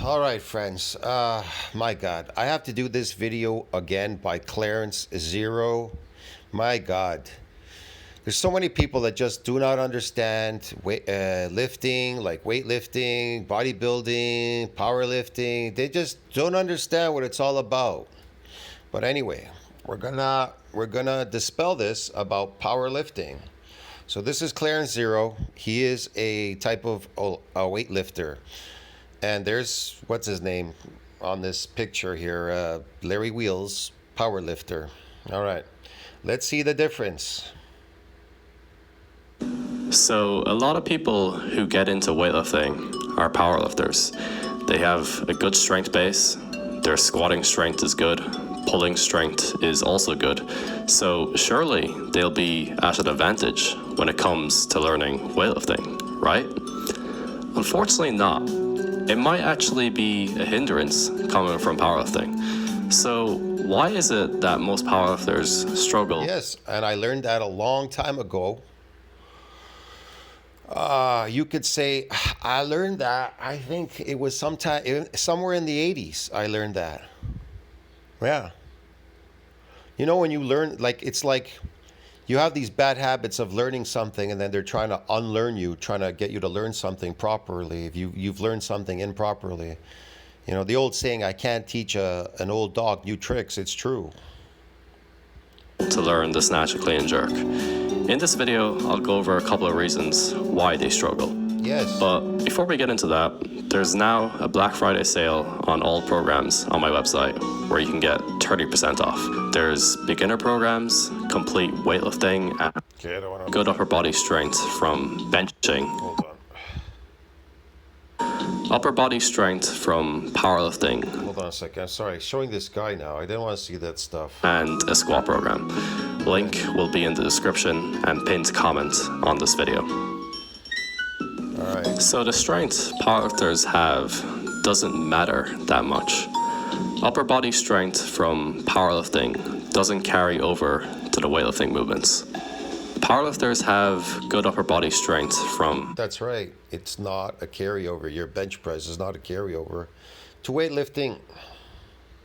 All right, friends. My God, I have to do this video again by Clarence Zero. My God, there's so many people that just do not understand lifting, like weightlifting, bodybuilding, powerlifting. They just don't understand what it's all about. But anyway, we're gonna dispel this about powerlifting. So this is Clarence Zero. He is a type of a weightlifter. And there's, what's his name on this picture here? Larry Wheels, powerlifter. All right, let's see the difference. So a lot of people who get into weightlifting are powerlifters. They have a good strength base, their squatting strength is good, pulling strength is also good. So surely they'll be at an advantage when it comes to learning weightlifting, right? Unfortunately not. It might actually be a hindrance coming from powerlifting. So why is it that most powerlifters struggle? Yes, and I learned that a long time ago. You could say I learned that, I think it was somewhere in the 80s I learned that. Yeah. You know, when you learn, like, it's like you have these bad habits of learning something and then they're trying to unlearn you, trying to get you to learn something properly. If you've learned something improperly. You know, the old saying, I can't teach an old dog new tricks. It's true. To learn the snatch, clean, and jerk. In this video, I'll go over a couple of reasons why they struggle. Yes. But before we get into that, there's now a Black Friday sale on all programs on my website where you can get 30% off. There's beginner programs, complete weightlifting, and good upper body strength from benching. Hold on. Upper body strength from powerlifting. Hold on a second. I'm sorry. Showing this guy now. I didn't want to see that stuff. And a squat program. Link will be in the description and pinned comment on this video. All right. So the strength powerlifters have doesn't matter that much. Upper body strength from powerlifting doesn't carry over to the weightlifting movements. Powerlifters have good upper body strength from... That's right. It's not a carryover. Your bench press is not a carryover to weightlifting.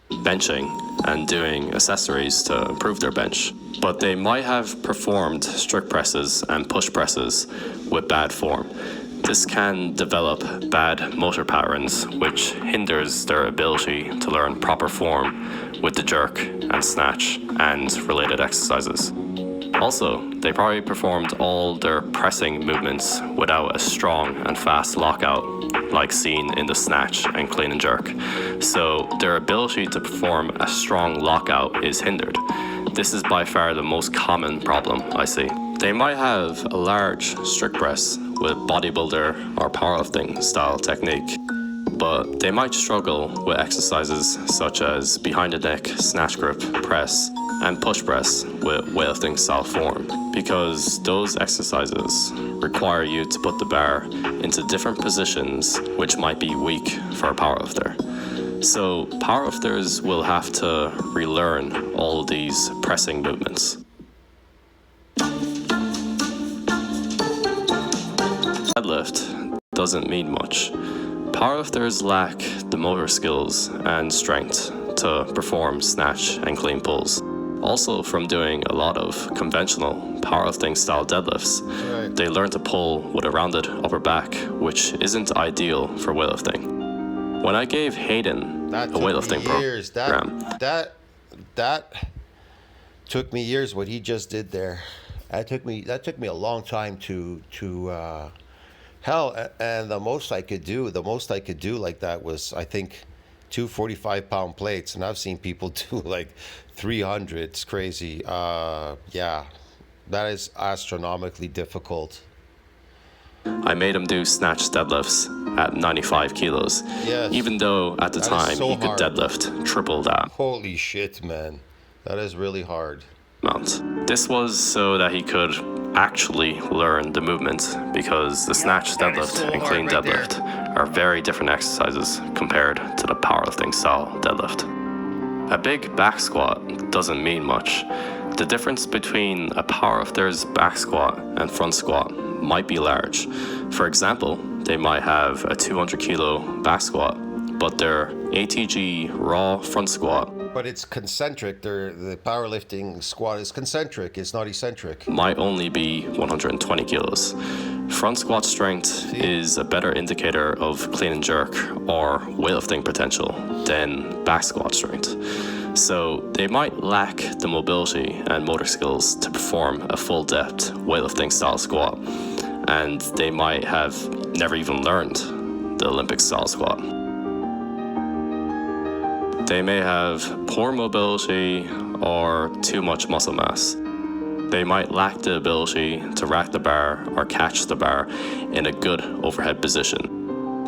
Benching and doing accessories to improve their bench. But they might have performed strict presses and push presses with bad form. This can develop bad motor patterns, which hinders their ability to learn proper form with the jerk and snatch and related exercises. Also, they probably performed all their pressing movements without a strong and fast lockout, like seen in the snatch and clean and jerk. So their ability to perform a strong lockout is hindered. This is by far the most common problem I see. They might have a large strict press with bodybuilder or powerlifting style technique, but they might struggle with exercises such as behind the neck, snatch grip, press, and push press with weightlifting style form, because those exercises require you to put the bar into different positions which might be weak for a powerlifter. So powerlifters will have to relearn all these pressing movements. Deadlift doesn't mean much. Powerlifters lack the motor skills and strength to perform snatch and clean pulls. Also, from doing a lot of conventional powerlifting style deadlifts, right, they learn to pull with a rounded upper back, which isn't ideal for weightlifting. When I gave Hayden a weightlifting program, that took me years. What he just did there, that took me a long time to hell. And the most I could do like that was, I think, 2 45-pound plates, and I've seen people do like 300. It's crazy. Yeah, that is astronomically difficult. I made him do snatch deadlifts at 95 kilos, yes, even though at the time he could deadlift triple that. Holy shit, man. That is really hard. Amount. This was so that he could actually learn the movement, because the snatch deadlift and clean deadlift are very different exercises compared to the powerlifting style deadlift. A big back squat doesn't mean much. The difference between a powerlifter's back squat and front squat might be large. For example, they might have a 200 kilo back squat, but their ATG raw front squat But it's concentric. The powerlifting squat is concentric. It's not eccentric. might only be 120 kilos. Front squat strength is a better indicator of clean and jerk or weightlifting potential than back squat strength. So they might lack the mobility and motor skills to perform a full depth weightlifting style squat, and they might have never even learned the Olympic style squat. They may have poor mobility or too much muscle mass. They might lack the ability to rack the bar or catch the bar in a good overhead position.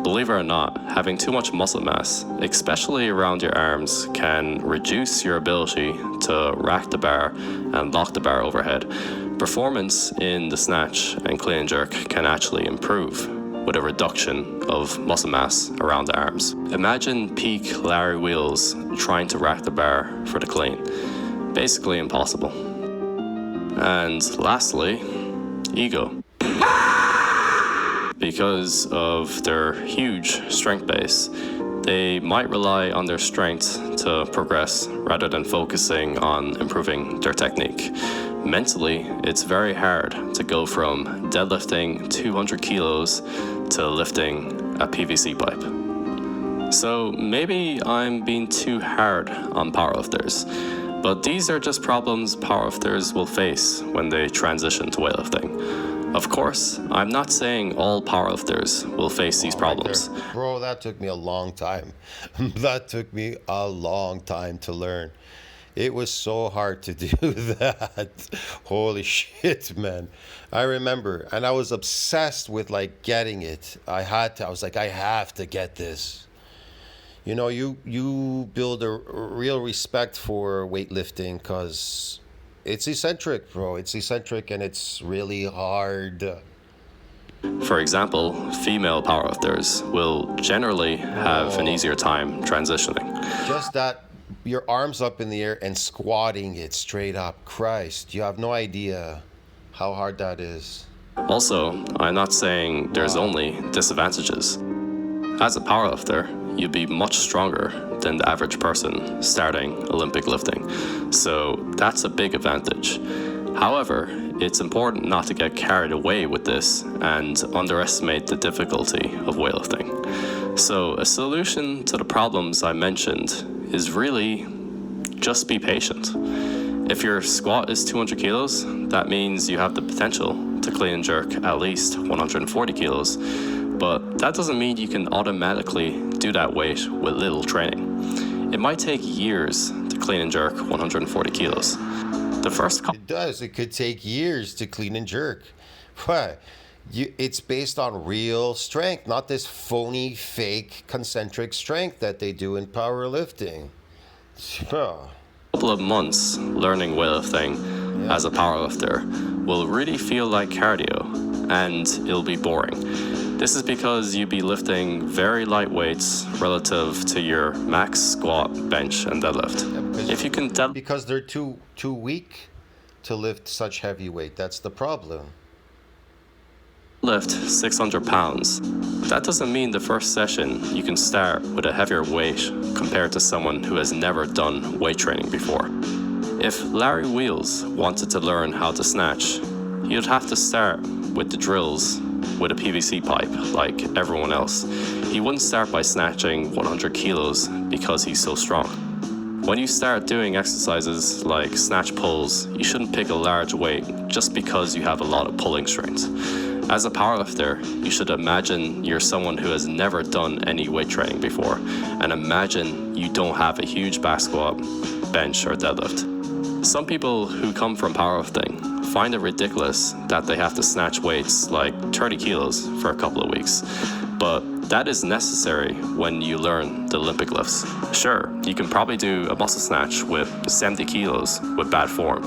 Believe it or not, having too much muscle mass, especially around your arms, can reduce your ability to rack the bar and lock the bar overhead. Performance in the snatch and clean and jerk can actually improve with a reduction of muscle mass around the arms. Imagine peak Larry Wheels trying to rack the bar for the clean. Basically impossible. And lastly, ego. Because of their huge strength base, they might rely on their strength to progress rather than focusing on improving their technique. Mentally, it's very hard to go from deadlifting 200 kilos to lifting a PVC pipe. So maybe I'm being too hard on powerlifters, but these are just problems powerlifters will face when they transition to weightlifting. Of course, I'm not saying all powerlifters will face these problems. Right, bro, that took me a long time. That took me a long time to learn. It was so hard to do that. Holy shit, man. I remember, and I was obsessed with like getting it. I was like, I have to get this. You know, you build a real respect for weightlifting because it's eccentric, bro. It's eccentric and it's really hard. For example, female powerlifters will generally have an easier time transitioning. Just that, your arms up in the air and squatting it straight up. Christ, you have no idea how hard that is. Also, I'm not saying there's only disadvantages. As a powerlifter, you'd be much stronger than the average person starting Olympic lifting. So that's a big advantage. However, it's important not to get carried away with this and underestimate the difficulty of weightlifting. So a solution to the problems I mentioned is really just be patient. If your squat is 200 kilos, that means you have the potential to clean and jerk at least 140 kilos. But that doesn't mean you can automatically do that weight with little training. It might take years to clean and jerk 140 kilos. It does. It could take years to clean and jerk. Why? It's based on real strength, not this phony, fake, concentric strength that they do in powerlifting. Couple of months learning weightlifting as a powerlifter will really feel like cardio, and it'll be boring. This is because you'll be lifting very light weights relative to your max squat, bench, and deadlift. If you can because they're too weak to lift such heavy weight. That's the problem. Lift 600 pounds. That doesn't mean the first session you can start with a heavier weight compared to someone who has never done weight training before. If Larry Wheels wanted to learn how to snatch, he'd have to start with the drills with a PVC pipe like everyone else. He wouldn't start by snatching 100 kilos because he's so strong. When you start doing exercises like snatch pulls, you shouldn't pick a large weight just because you have a lot of pulling strength. As a powerlifter, you should imagine you're someone who has never done any weight training before, and imagine you don't have a huge back squat, bench, or deadlift. Some people who come from powerlifting find it ridiculous that they have to snatch weights like 30 kilos for a couple of weeks, but that is necessary when you learn the Olympic lifts. Sure, you can probably do a muscle snatch with 70 kilos with bad form,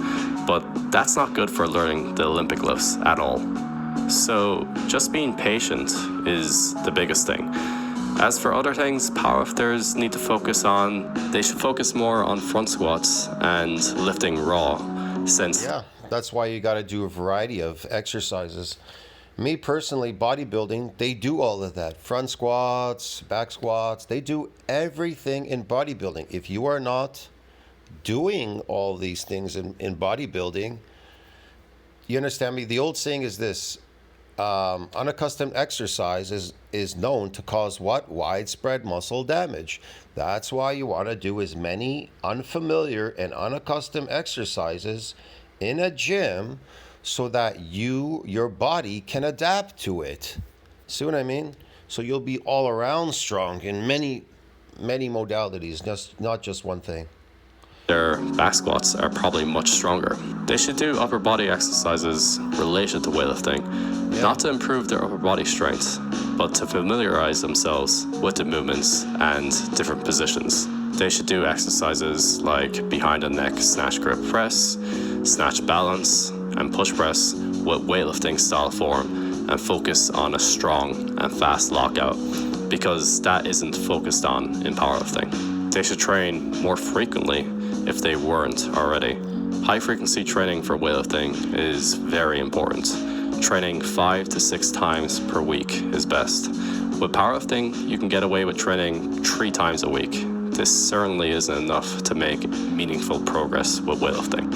but that's not good for learning the Olympic lifts at all. So just being patient is the biggest thing. As for other things, powerlifters need to they should focus more on front squats and lifting raw, since that's why you got to do a variety of exercises. Me personally, bodybuilding, they do all of that. Front squats, back squats, they do everything in bodybuilding. If you are not doing all these things in bodybuilding, you understand me? The old saying is this: unaccustomed exercise is known to cause what? Widespread muscle damage. That's why you want to do as many unfamiliar and unaccustomed exercises in a gym so that your body can adapt to it. See what I mean? So you'll be all around strong in many modalities, just not just one thing. Their back squats are probably much stronger. They should do upper body exercises related to weightlifting, not to improve their upper body strength, but to familiarize themselves with the movements and different positions. They should do exercises like behind the neck snatch grip press, snatch balance, and push press with weightlifting style form, and focus on a strong and fast lockout, because that isn't focused on in powerlifting. They should train more frequently if they weren't already. High frequency training for weightlifting is very important. Training 5 to 6 times per week is best. With powerlifting, you can get away with training 3 times a week. This certainly isn't enough to make meaningful progress with weightlifting.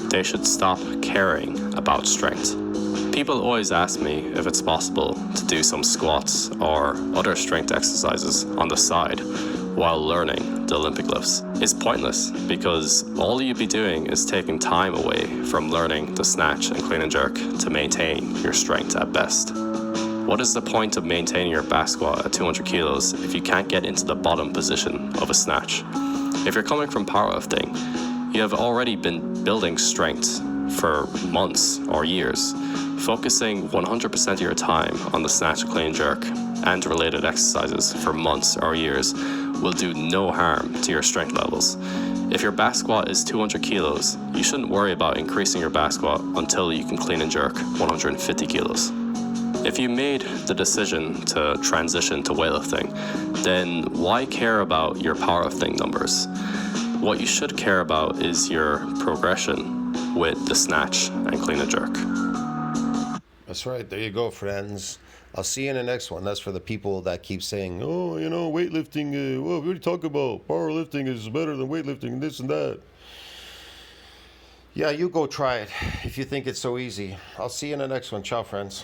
They should stop caring about strength. People always ask me if it's possible to do some squats or other strength exercises on the side while learning the Olympic lifts. It's pointless, because all you'd be doing is taking time away from learning the snatch and clean and jerk to maintain your strength at best. What is the point of maintaining your back squat at 200 kilos if you can't get into the bottom position of a snatch? If you're coming from powerlifting, you have already been building strength for months or years. Focusing 100% of your time on the snatch, clean, jerk, and related exercises for months or years will do no harm to your strength levels. If your back squat is 200 kilos, you shouldn't worry about increasing your back squat until you can clean and jerk 150 kilos. If you made the decision to transition to weightlifting, then why care about your powerlifting numbers? What you should care about is your progression with the snatch and clean and jerk. That's right. There you go, friends. I'll see you in the next one. That's for the people that keep saying, oh, weightlifting, well, we already talked about powerlifting is better than weightlifting and this and that. Yeah, you go try it if you think it's so easy. I'll see you in the next one. Ciao, friends.